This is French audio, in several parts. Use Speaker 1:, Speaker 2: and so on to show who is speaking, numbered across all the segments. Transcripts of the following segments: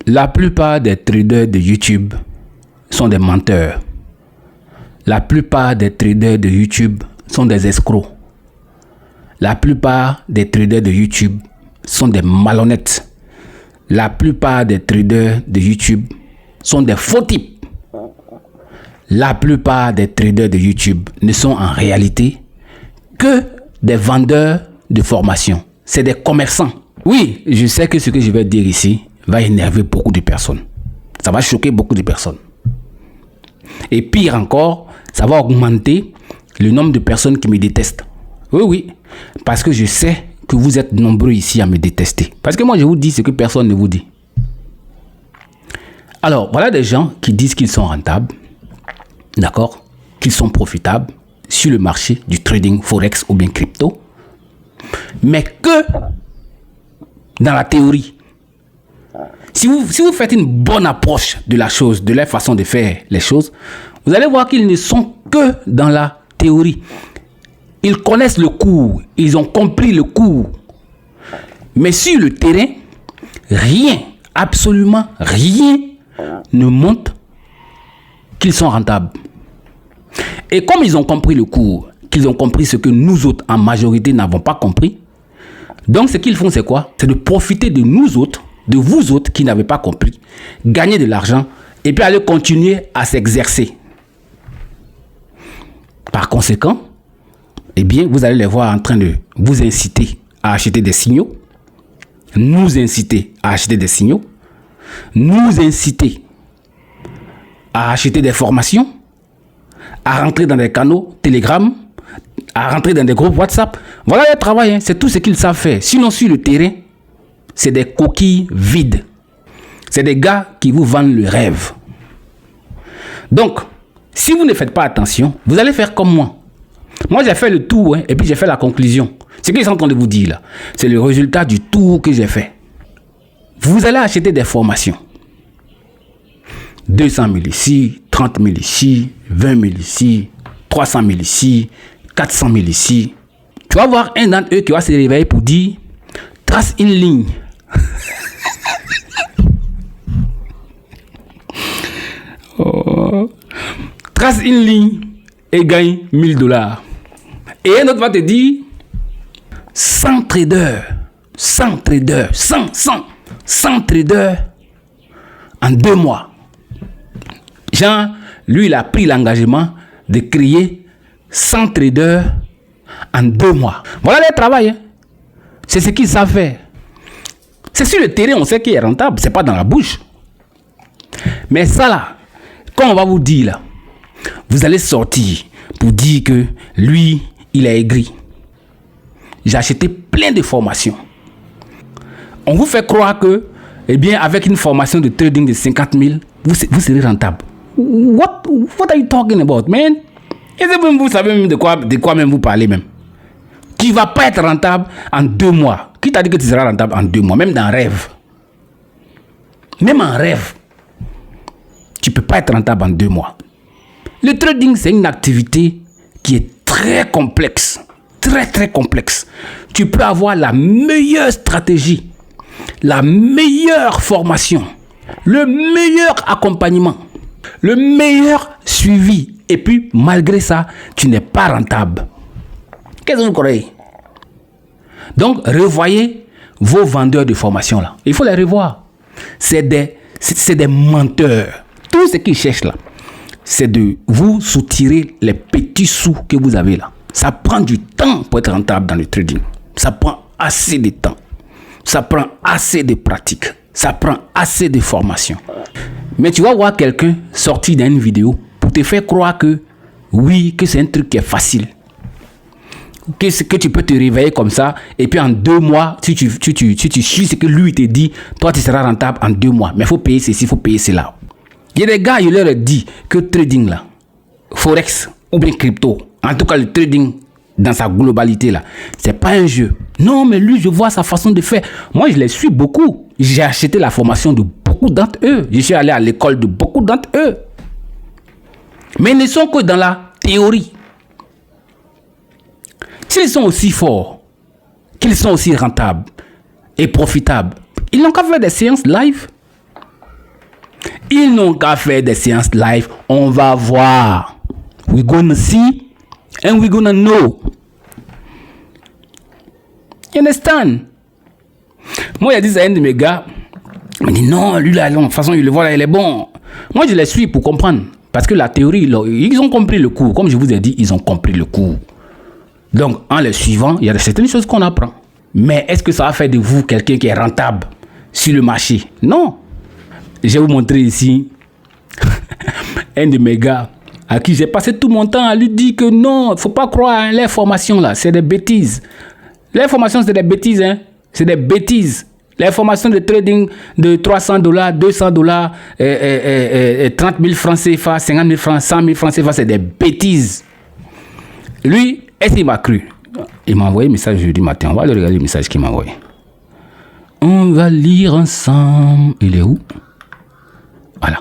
Speaker 1: La plupart des traders de YouTube sont des menteurs. La plupart des traders de YouTube sont des escrocs. La plupart des traders de YouTube sont des malhonnêtes. La plupart des traders de YouTube sont des faux types. La plupart des traders de YouTube ne sont en réalité que des vendeurs de formation. C'est des commerçants. Oui, je sais que ce que je vais dire ici va énerver beaucoup de personnes. Ça va choquer beaucoup de personnes. Et pire encore, ça va augmenter le nombre de personnes qui me détestent. Oui, parce que je sais que vous êtes nombreux ici à me détester. Parce que moi, je vous dis ce que personne ne vous dit. Alors, voilà des gens qui disent qu'ils sont rentables, d'accord, qu'ils sont profitables sur le marché du trading forex ou bien crypto, mais que dans la théorie. Si vous faites une bonne approche de la chose, de leur façon de faire les choses, vous allez voir qu'ils ne sont que dans la théorie. Ils connaissent le cours, ils ont compris le cours. Mais sur le terrain, rien, absolument rien ne montre qu'ils sont rentables. Et comme ils ont compris le cours, qu'ils ont compris ce que nous autres, en majorité, n'avons pas compris, donc ce qu'ils font, c'est quoi? C'est de profiter de nous autres, de vous autres qui n'avez pas compris, gagner de l'argent et puis aller continuer à s'exercer. Par conséquent, eh bien, vous allez les voir en train de vous inciter à acheter des signaux, nous inciter à acheter des signaux, nous inciter à acheter des formations, à rentrer dans des canaux Telegram, à rentrer dans des groupes WhatsApp. Voilà le travail, hein. C'est tout ce qu'ils savent faire. Sinon, sur le terrain, c'est des coquilles vides. C'est des gars qui vous vendent le rêve. Donc, si vous ne faites pas attention, vous allez faire comme moi. Moi, j'ai fait le tour, hein, et puis j'ai fait la conclusion. Ce qu'ils sont en train de vous dire là, c'est le résultat du tour que j'ai fait. Vous allez acheter des formations. 200 000 ici, 30 000 ici, 20 000 ici, 300 000 ici, 400 000 ici. Tu vas voir un d'entre eux qui va se réveiller pour dire « Trace une ligne ». Trace une ligne et gagne $1000. Et un autre va te dire 100 traders en 2 mois. Jean, lui, il a pris l'engagement de créer 100 traders en 2 mois. Voilà le travail. Hein. C'est ce qu'ils savent faire. C'est sur le terrain, on sait qu'il est rentable. C'est pas dans la bouche. Mais ça là, comme on va vous dire là, vous allez sortir pour dire que lui, il est aigri. J'ai acheté plein de formations. On vous fait croire que, eh bien, avec une formation de trading de 50 000, vous serez rentable. What are you talking about, man? Et vous savez même de quoi même vous parlez même. Tu ne vas pas être rentable en 2 mois. Qui t'a dit que tu seras rentable en 2 mois? Même dans un rêve. Même en rêve. Tu ne peux pas être rentable en 2 mois. Le trading, c'est une activité qui est très complexe. Très, très complexe. Tu peux avoir la meilleure stratégie, la meilleure formation, le meilleur accompagnement, le meilleur suivi. Et puis, malgré ça, tu n'es pas rentable. Qu'est-ce que vous croyez? Donc, revoyez vos vendeurs de formation là. Il faut les revoir. C'est des menteurs. Tout ce qu'ils cherchent là, c'est de vous soutirer les petits sous que vous avez là. Ça prend du temps pour être rentable dans le trading. Ça prend assez de temps. Ça prend assez de pratique. Ça prend assez de formation. Mais tu vas voir quelqu'un sortir d'une vidéo pour te faire croire que oui, que c'est un truc qui est facile. Que tu peux te réveiller comme ça et puis en 2 mois, si tu suis ce que lui te dit, toi tu seras rentable en 2 mois. Mais il faut payer ceci, il faut payer cela. Il y a des gars, il leur dit que trading là, forex ou bien crypto, en tout cas le trading dans sa globalité là, c'est pas un jeu. Non, mais lui, je vois sa façon de faire. Moi, je les suis beaucoup. J'ai acheté la formation de beaucoup d'entre eux. Je suis allé à l'école de beaucoup d'entre eux. Mais ils ne sont que dans la théorie. S'ils sont aussi forts, qu'ils sont aussi rentables et profitables, ils n'ont qu'à faire des séances live. Ils n'ont qu'à faire des séances live. On va voir. We're gonna see and we're gonna know. You understand? Moi, il y a dit à un de mes gars, il me dit non, lui là, de toute façon, il le voit là, il est bon. Moi, je les suis pour comprendre. Parce que la théorie, ils ont compris le cours. Comme je vous ai dit, ils ont compris le cours. Donc, en les suivant, il y a certaines choses qu'on apprend. Mais est-ce que ça va faire de vous quelqu'un qui est rentable sur le marché? Non. Je vais vous montrer ici un de mes gars à qui j'ai passé tout mon temps à lui dire que non, il ne faut pas croire à les formations là, c'est des bêtises. Les formations, c'est des bêtises, hein. C'est des bêtises. Les formations de trading de $300, $200, 30 000 francs CFA, 50 000 francs, 100 000 francs CFA, c'est des bêtises. Lui, est-ce qu'il m'a cru? Il m'a envoyé un message jeudi matin. On va le regarder le message qu'il m'a envoyé. On va lire ensemble. Il est où? Voilà.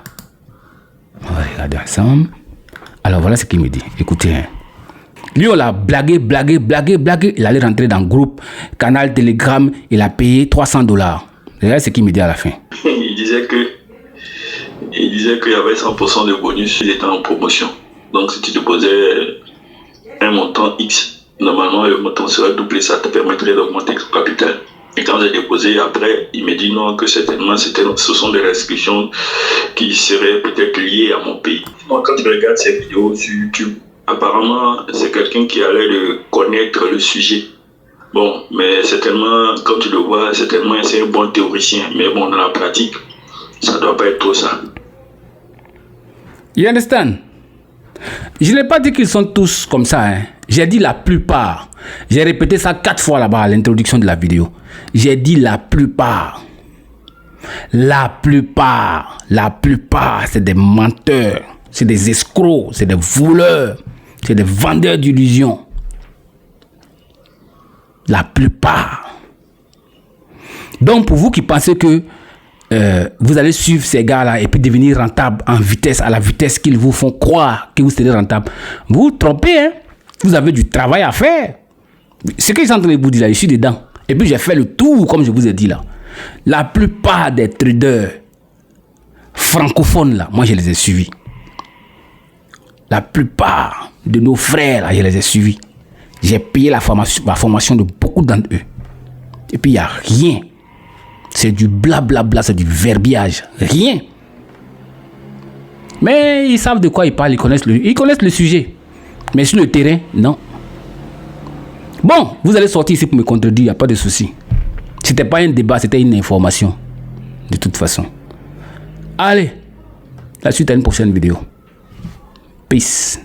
Speaker 1: On va regarder ensemble. Alors voilà ce qu'il me dit. Écoutez, hein. Lui, on l'a blagué. Il allait rentrer dans le groupe, canal Telegram. Il a payé $300. Regardez ce qu'il me dit à la fin.
Speaker 2: Il disait qu'il y avait 100% de bonus s'il était en promotion. Donc, si tu déposais un montant X, normalement, le montant serait doublé. Ça te permettrait d'augmenter ton capital. Et quand j'ai déposé, après, il me dit non, que certainement, ce sont des restrictions qui seraient peut-être liées à mon pays. Moi, quand tu regardes ces vidéos sur YouTube, apparemment, c'est quelqu'un qui a l'air de connaître le sujet. Bon, mais certainement, comme tu le vois, certainement, c'est un bon théoricien. Mais bon, dans la pratique, ça ne doit pas être trop ça.
Speaker 1: You understand? Je n'ai pas dit qu'ils sont tous comme ça. Hein. J'ai dit la plupart. J'ai répété ça 4 fois là-bas à l'introduction de la vidéo. J'ai dit la plupart. La plupart, c'est des menteurs. C'est des escrocs, c'est des voleurs. C'est des vendeurs d'illusions. La plupart. Donc, pour vous qui pensez que vous allez suivre ces gars-là et puis devenir rentable en vitesse, à la vitesse qu'ils vous font croire que vous serez rentable, vous vous trompez. Hein? Vous avez du travail à faire. Ce qu'ils sont en train de vous dire là, je suis dedans. Et puis, j'ai fait le tour, comme je vous ai dit là. La plupart des traders francophones là, moi, je les ai suivis. La plupart de nos frères, là, je les ai suivis. J'ai payé la formation de beaucoup d'entre eux. Et puis, il n'y a rien. C'est du blablabla, c'est du verbiage. Rien. Mais ils savent de quoi ils parlent, ils connaissent le sujet. Mais sur le terrain, non. Bon, vous allez sortir ici pour me contredire, il n'y a pas de souci. C'était pas un débat, c'était une information. De toute façon. Allez, la suite à une prochaine vidéo. Peace.